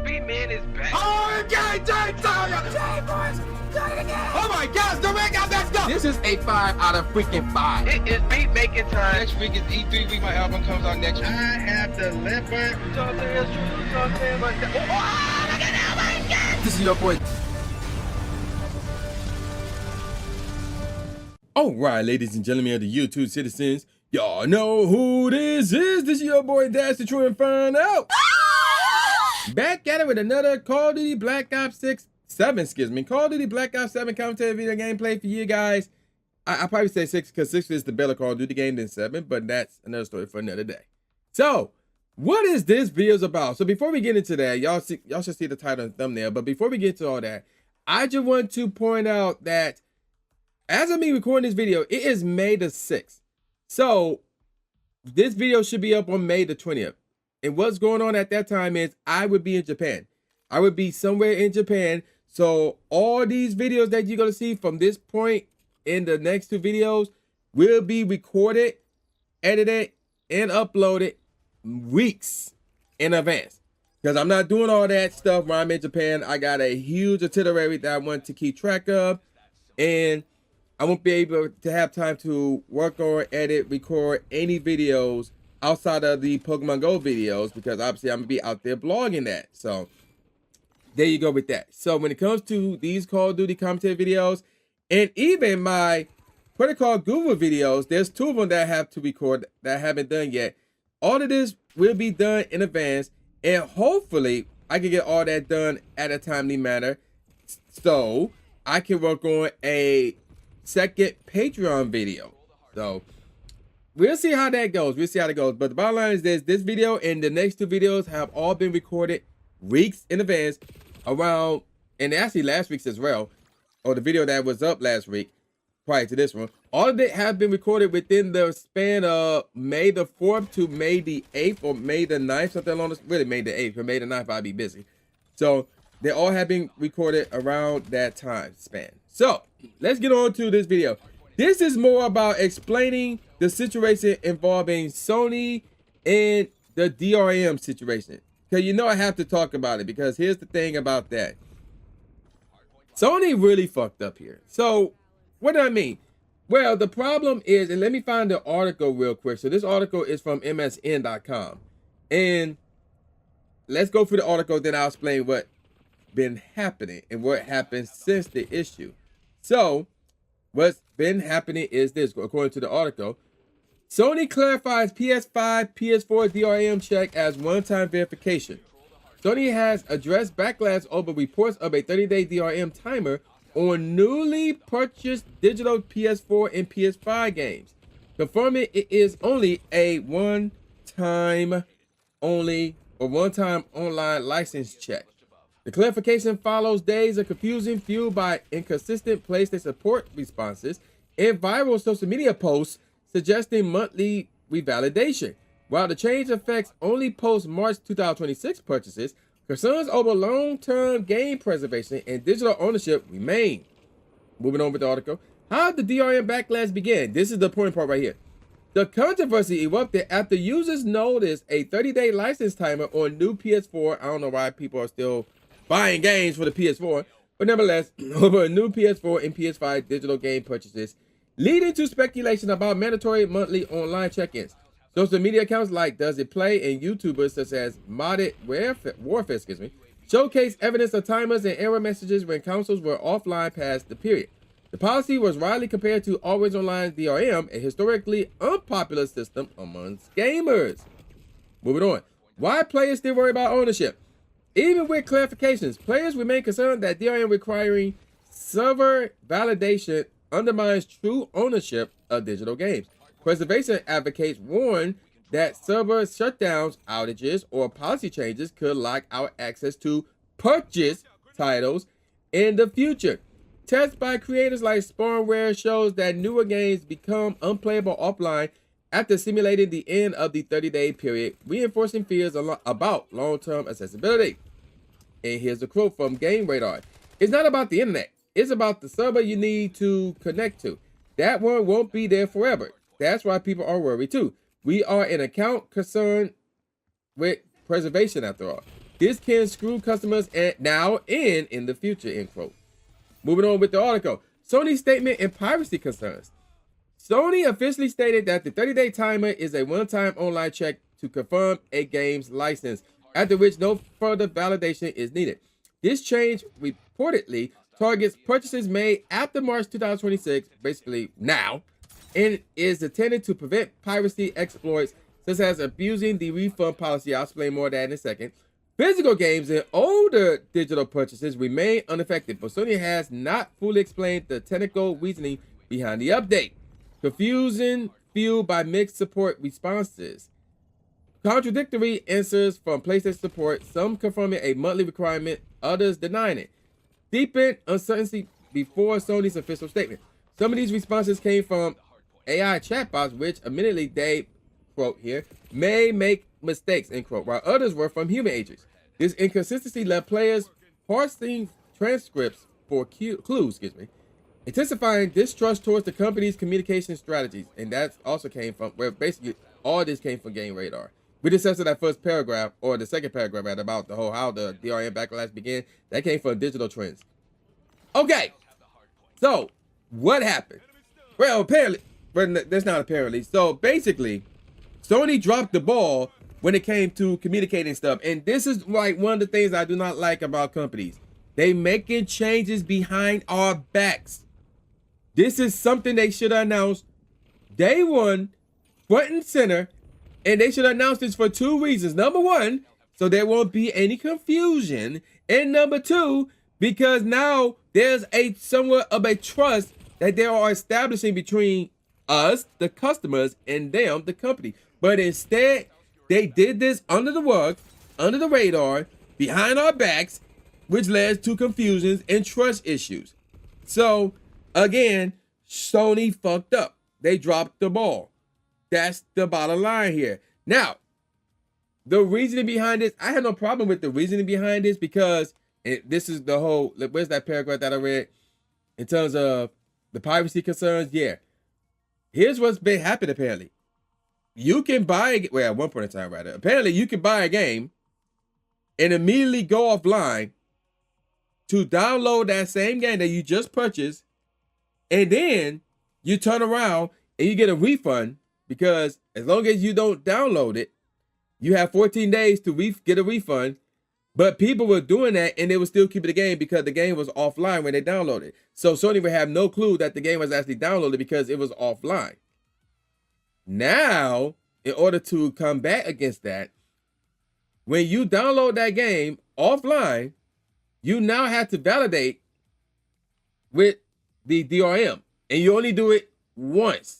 B man is back. Oh, okay, Jay boys, do it again. Oh my gosh, the red got messed up. This is a 5 out of freaking 5. It is beat making time. Next week is E3 week. My album comes out next week. I have the leopard. You know what I'm saying? It's true. You know what I'm saying? But oh, look at that! Oh my God! This is your boy. All right, ladies and gentlemen of the YouTube citizens, y'all know who this is. This is your boy Dash the True Inferno. Back at it with another Call of Duty Black Ops 7, Call of Duty Black Ops 7 commentary video gameplay for you guys. I probably say 6 because 6 is the better Call of Duty game than 7, but that's another story for another day. So, what is this video's about? So before we get into that, y'all should see the title and thumbnail, but before we get to all that, I just want to point out that as of me recording this video, it is May the 6th. So this video should be up on May the 20th. And what's going on at that time is I would be in Japan. I would be somewhere in Japan. So all these videos that you're going to see from this point in the next 2 videos will be recorded, edited, and uploaded weeks in advance. Because I'm not doing all that stuff while I'm in Japan. I got a huge itinerary that I want to keep track of. And I won't be able to have time to work on, edit, record any videos outside of the Pokemon Go videos because obviously I'm going to be out there blogging that. So there you go with that. So when it comes to these Call of Duty commentary videos and even my Protocol Google videos, there's 2 of them that I have to record that I haven't done yet. All of this will be done in advance and hopefully I can get all that done at a timely manner so I can work on a second Patreon video. So we'll see how that goes. But the bottom line is this video and the next 2 videos have all been recorded weeks in advance around, and actually last week's as well, or the video that was up last week prior to this one. All of it have been recorded within the span of May the 4th to May the 8th or May the 9th, something along this, really May the 8th, or May the 9th I'll be busy. So they all have been recorded around that time span. So let's get on to this video. This is more about explaining the situation involving Sony and the DRM situation. Because you know I have to talk about it because here's the thing about that. Sony really fucked up here. So what do I mean? Well, the problem is, and let me find the article real quick. So this article is from msn.com. And let's go through the article, then I'll explain what been happening and what happened since the issue. So what's been happening is this, according to the article. Sony clarifies PS5, PS4 DRM check as one-time verification. Sony has addressed backlash over reports of a 30-day DRM timer on newly purchased digital PS4 and PS5 games, confirming it is only a one-time online license check. The clarification follows days of confusion fueled by inconsistent PlayStation support responses and viral social media posts suggesting monthly revalidation. While the change affects only post-March 2026 purchases, concerns over long-term game preservation and digital ownership remain. Moving on with the article. How did the DRM backlash begin? This is the important part right here. The controversy erupted after users noticed a 30-day license timer on new PS4. I don't know why people are still buying games for the PS4, but nevertheless, over a new PS4 and PS5 digital game purchases, leading to speculation about mandatory monthly online check-ins. Social media accounts like Does It Play and YouTubers such as Modded Warfare, showcase evidence of timers and error messages when consoles were offline past the period. The policy was widely compared to Always Online DRM, a historically unpopular system amongst gamers. Moving on. Why players still worry about ownership? Even with clarifications, players remain concerned that DRM requiring server validation undermines true ownership of digital games. Preservation advocates warn that server shutdowns, outages, or policy changes could lock out access to purchase titles in the future. Tests by creators like Spawnware shows that newer games become unplayable offline after simulating the end of the 30-day period, reinforcing fears about long-term accessibility. And here's a quote from Game Radar. It's not about the internet. It's about the server you need to connect to. That one won't be there forever. That's why people are worried too. We are an account concerned with preservation after all. This can screw customers now and in the future, end quote. Moving on with the article. Sony's statement and piracy concerns. Sony officially stated that the 30-day timer is a one-time online check to confirm a game's license, after which no further validation is needed. This change reportedly targets purchases made after March 2026, basically now, and is intended to prevent piracy exploits such as abusing the refund policy. I'll explain more of that in a second. Physical games and older digital purchases remain unaffected, but Sony has not fully explained the technical reasoning behind the update. Confusion fueled by mixed support responses. Contradictory answers from PlayStation support, some confirming a monthly requirement, others denying it. Deepened uncertainty before Sony's official statement. Some of these responses came from AI chatbots, which admittedly they, quote here, may make mistakes, end quote, while others were from human agents. This inconsistency left players parsing transcripts for clues, intensifying distrust towards the company's communication strategies. And that also came from, where basically all this came from Game Radar. We discussed that first paragraph, or the second paragraph, right, about the whole how the DRM backlash began. That came from digital trends. Okay, so what happened? Well, apparently, but that's not apparently. So basically, Sony dropped the ball when it came to communicating stuff. And this is like one of the things I do not like about companies. They making changes behind our backs. This is something they should have announced day one, front and center. And they should announce this for two reasons. Number one, so there won't be any confusion. And number two, because now there's somewhat of a trust that they are establishing between us, the customers, and them, the company. But instead, they did this under the rug, under the radar, behind our backs, which led to confusions and trust issues. So, again, Sony fucked up. They dropped the ball. That's the bottom line here. Now, the reasoning behind this, I had no problem with the reasoning behind this because this is the whole, where's that paragraph that I read? In terms of the privacy concerns, yeah. Here's what's been happening apparently. You can buy, well, at one point in time, rather. Apparently, you can buy a game and immediately go offline to download that same game that you just purchased, and then you turn around and you get a refund. Because as long as you don't download it, you have 14 days to get a refund. But people were doing that and they would still keep the game because the game was offline when they downloaded it. So Sony would have no clue that the game was actually downloaded because it was offline. Now, in order to combat against that, when you download that game offline, you now have to validate with the DRM. And you only do it once.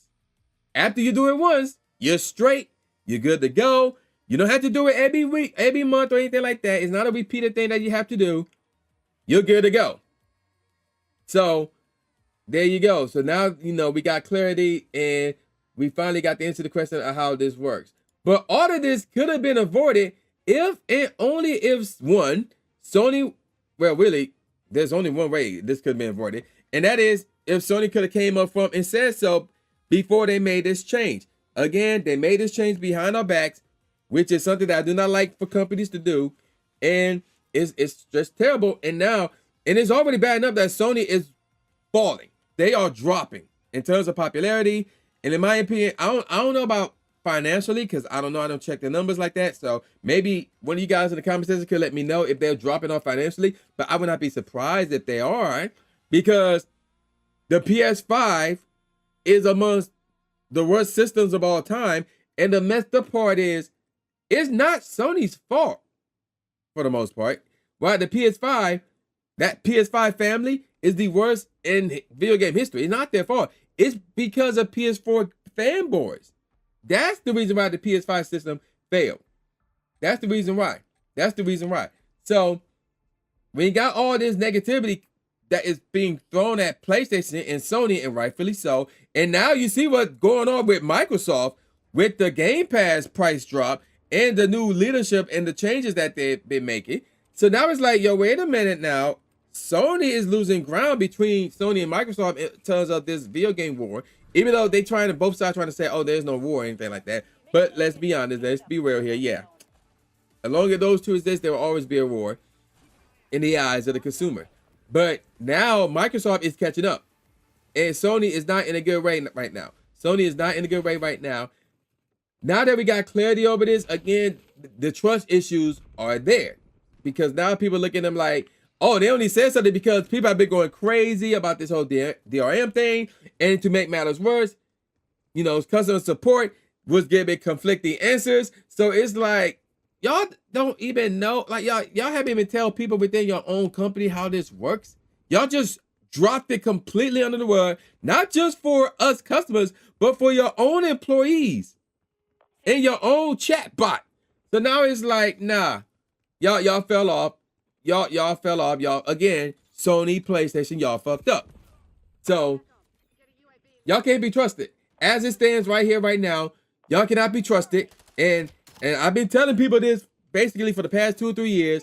After you do it once, you're straight. You're good to go. You don't have to do it every week, every month, or anything like that. It's not a repeated thing that you have to do. You're good to go. So there you go. So now, we got clarity and we finally got the answer to the question of how this works. But all of this could have been avoided if and only if, one, Sony, well, really, there's only one way this could have been avoided. And that is if Sony could have came up front and said so before they made this change. Again, they made this change behind our backs, which is something that I do not like for companies to do. And it's just terrible. And it's already bad enough that Sony is falling. They are dropping in terms of popularity. And in my opinion, I don't know about financially, because I don't know. I don't check the numbers like that. So maybe one of you guys in the comment section could let me know if they're dropping off financially. But I would not be surprised if they are, because the PS5 is amongst the worst systems of all time. And the messed up part is, it's not Sony's fault for the most part. While the PS5, that PS5 family is the worst in video game history. It's not their fault. It's because of PS4 fanboys. That's the reason why the PS5 system failed. That's the reason why. So when you got all this negativity that is being thrown at PlayStation and Sony, and rightfully so. And now you see what's going on with Microsoft with the Game Pass price drop and the new leadership and the changes that they've been making. So now it's like, yo, wait a minute now. Sony is losing ground between Sony and Microsoft in terms of this video game war. Even though both sides trying to say, oh, there's no war or anything like that. But let's be honest, let's be real here. Yeah. As long as those two exist, there will always be a war in the eyes of the consumer. But now Microsoft is catching up, and Sony is not in a good way right now. Sony is not in a good way right now. Now that we got clarity over this, again, the trust issues are there, because now people look at them like, oh, they only said something because people have been going crazy about this whole DRM thing. And to make matters worse, you know, customer support was giving conflicting answers. So it's like, y'all don't even know, like y'all haven't even tell people within your own company how this works. Y'all just dropped it completely under the rug, not just for us customers, but for your own employees and your own chat bot. So now it's like, nah, y'all fell off. Y'all fell off. Y'all, again, Sony, PlayStation, y'all fucked up. So y'all can't be trusted. As it stands right here, right now, y'all cannot be trusted. And I've been telling people this basically for the past 2 or 3 years.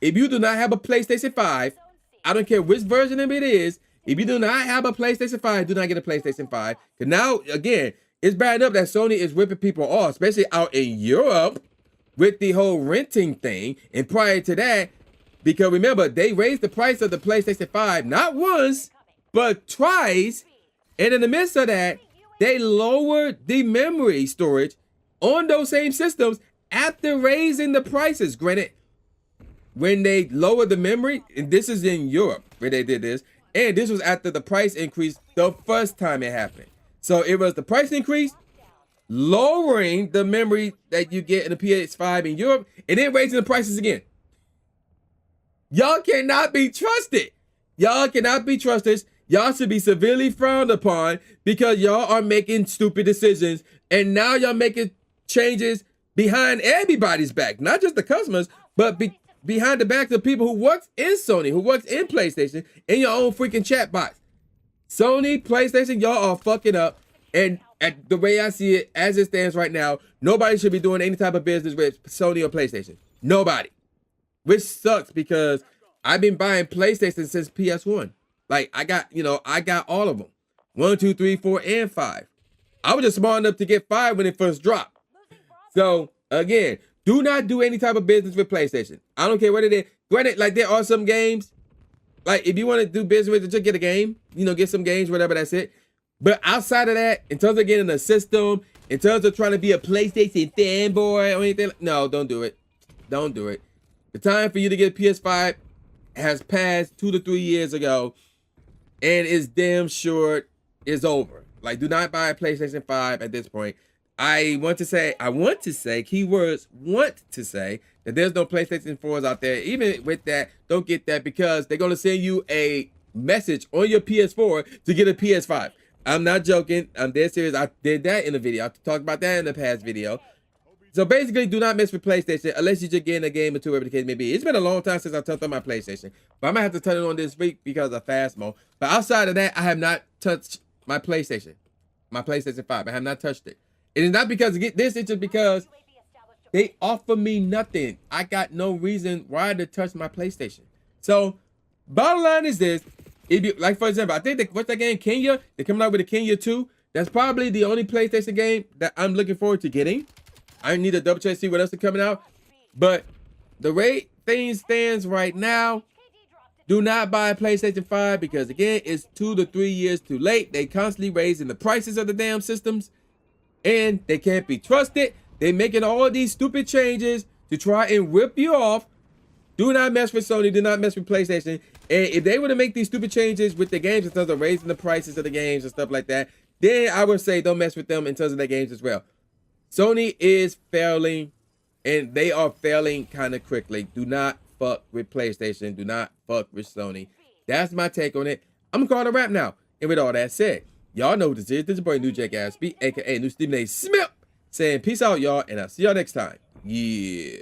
If you do not have a PlayStation 5, I don't care which version of it is. If you do not have a PlayStation 5, do not get a PlayStation 5. Because now, again, it's bad enough that Sony is ripping people off, especially out in Europe with the whole renting thing. And prior to that, because remember, they raised the price of the PlayStation 5 not once, but twice. And in the midst of that, they lowered the memory storage on those same systems after raising the prices. Granted, when they lowered the memory, and this is in Europe where they did this, and this was after the price increase the first time it happened. So it was the price increase, lowering the memory that you get in the PS5 in Europe, and then raising the prices again. Y'all cannot be trusted. Y'all cannot be trusted. Y'all should be severely frowned upon because y'all are making stupid decisions, and now y'all making changes behind everybody's back, not just the customers, but behind the backs of people who works in Sony, who works in PlayStation, in your own freaking chat box. Sony, PlayStation, y'all are fucking up, and at the way I see it, as it stands right now, nobody should be doing any type of business with Sony or PlayStation. Nobody. Which sucks because I've been buying PlayStation since PS1. Like, I got all of them. 1, 2, 3, 4, and 5. I was just smart enough to get 5 when it first dropped. So, again, do not do any type of business with PlayStation. I don't care what it is. Granted, like, there are some games. Like, if you want to do business with it, just get a game. You know, get some games, whatever, that's it. But outside of that, in terms of getting a system, in terms of trying to be a PlayStation fanboy or anything, no, don't do it. Don't do it. The time for you to get a PS5 has passed 2 to 3 years ago, and it's damn short is over. Like, do not buy a PlayStation 5 at this point. I want to say, keywords want to say that there's no PlayStation 4s out there. Even with that, don't get that because they're going to send you a message on your PS4 to get a PS5. I'm not joking. I'm dead serious. I did that in a video. I talked about that in the past video. So basically, do not mess with PlayStation unless you're just getting a game or two, whatever the case may be. It's been a long time since I turned on my PlayStation, but I might have to turn it on this week because of fast mode. But outside of that, I have not touched my PlayStation 5. I have not touched it. It is not because of this, it's just because they offer me nothing. I got no reason why to touch my PlayStation. So, bottom line is this. If you, like, for example, I think what's that game, Kenya? They're coming out with a Kenya 2. That's probably the only PlayStation game that I'm looking forward to getting. I need to double check to see what else is coming out. But the way things stands right now, do not buy a PlayStation 5 because, again, it's 2 to 3 years too late. They constantly raising the prices of the damn systems, and they can't be trusted. They're making all these stupid changes to try and rip you off. Do not mess with Sony. Do not mess with PlayStation. And if they were to make these stupid changes with the games in terms of raising the prices of the games and stuff like that, then I would say don't mess with them in terms of their games as well. Sony is failing, and they are failing kind of quickly. Do not fuck with PlayStation. Do not fuck with Sony. That's my take on it. I'm going to call it a wrap now. And with all that said, y'all know what this is. This is your boy, New Jake Aspie, a.k.a. New Stephen A. Smith, saying peace out, y'all, and I'll see y'all next time. Yeah.